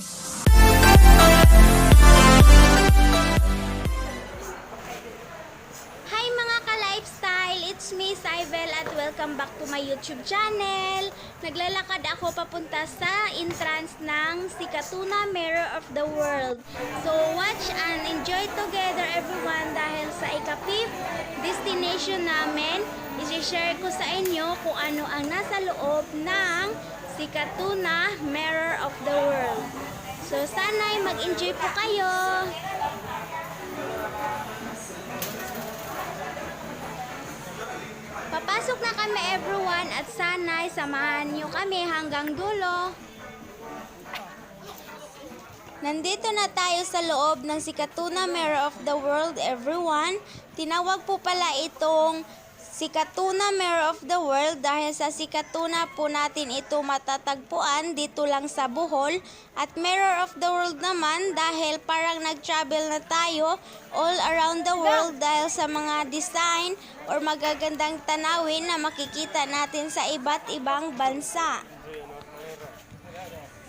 Hi mga ka-lifestyle! It's me, Saibel, at welcome back to my YouTube channel. Naglalakad ako papunta sa entrance ng Sikatuna Mirror of the World. So watch and enjoy together everyone dahil sa ika-5th destination namin, i-share ko sa inyo kung ano ang nasa loob ng Sikatuna Mirror of the World. So sana'y mag-enjoy po kayo! Papasok na kami everyone at sana'y samahan nyo kami hanggang dulo. Nandito na tayo sa loob ng Sikatuna Mirror of the World everyone. Tinawag po pala itong Sikatuna Mirror of the World dahil sa Sikatuna po natin ito matatagpuan dito lang sa Bohol. At Mirror of the World naman dahil parang nag-travel na tayo all around the world dahil sa mga design or magagandang tanawin na makikita natin sa iba't ibang bansa.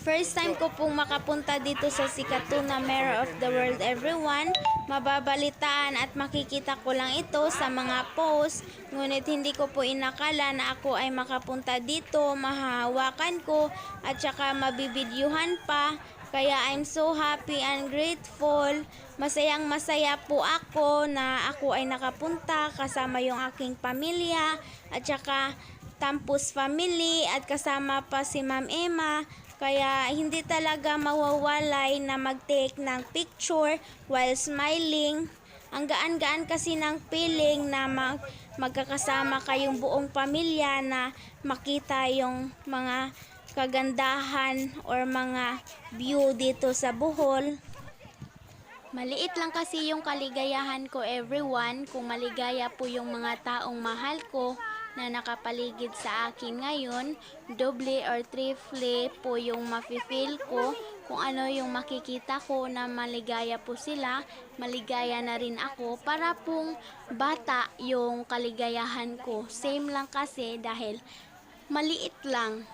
First time ko pong makapunta dito sa Sikatuna Mirror of the World everyone. Mababalitaan at makikita ko lang ito sa mga post. Ngunit hindi ko po inakala na ako ay makapunta dito, mahahawakan ko at saka mabibidyuhan pa. Kaya I'm so happy and grateful. Masayang masaya po ako na ako ay nakapunta kasama yung aking pamilya at saka Tampus family at kasama pa si Ma'am Emma. Kaya hindi talaga mawawalay na mag-take ng picture while smiling. Ang gaan-gaan kasi ng feeling na magkakasama kayong buong pamilya na makita yung mga kagandahan or mga view dito sa Bohol. Maliit lang kasi yung kaligayahan ko everyone kung maligaya po yung mga taong mahal ko na nakapaligid sa akin ngayon, doble or triple po yung mafe-feel ko kung ano yung makikita ko na maligaya po sila, maligaya na rin ako para pong bata yung kaligayahan ko. Same lang kasi dahil maliit lang.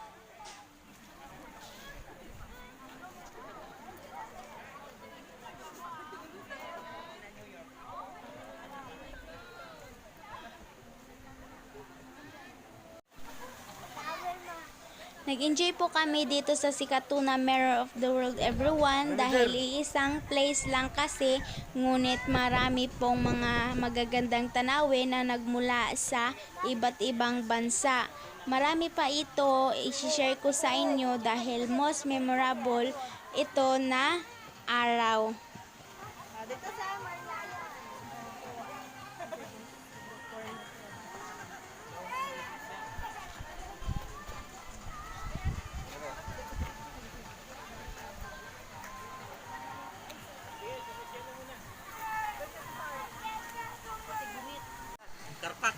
Nag-enjoy po kami dito sa Sikatuna Mirror of the World everyone dahil iisang place lang kasi ngunit marami pong mga magagandang tanawin na nagmula sa iba't ibang bansa. Marami pa ito i-share ko sa inyo dahil most memorable ito na araw.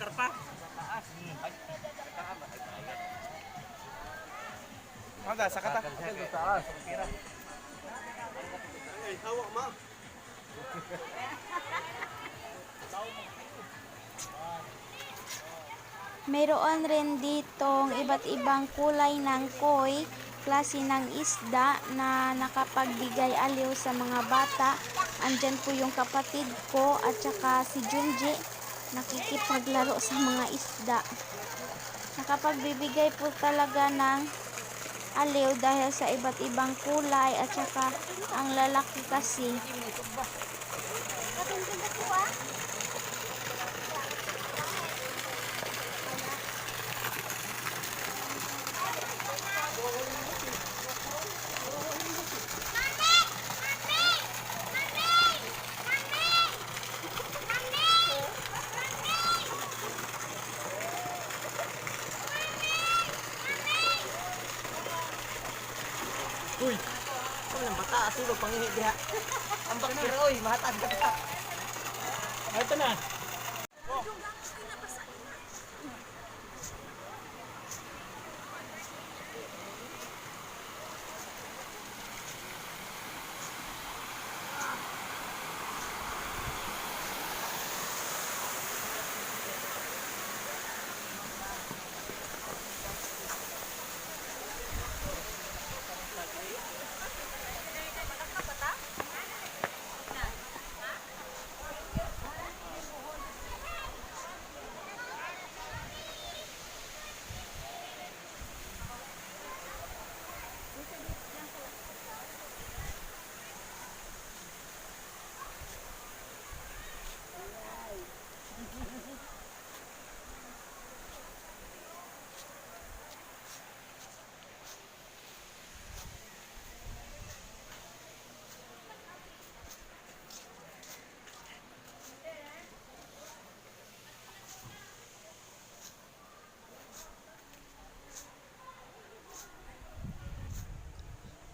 Karpa. Ada sa kata. Ay, hawak mo. Mayroon rin ditong iba't ibang kulay ng koi, klase ng isda na nakapagbigay aliw sa mga bata. Andyan po yung kapatid ko at saka si Junji nakikipaglaro sa mga isda. Nakapagbibigay po talaga ng aliw dahil sa iba't ibang kulay at saka ang lalaki kasi. Uy. Ang bata asulog pangihi diha. Ang bakira oy, mahatag ka. Ito na.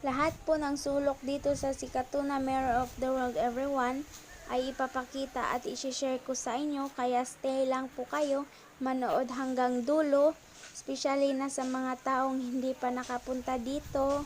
Lahat po ng sulok dito sa Sikatuna Mirror of the World everyone ay ipapakita at i-share ko sa inyo, kaya stay lang po kayo, manood hanggang dulo, especially na sa mga taong hindi pa nakapunta dito.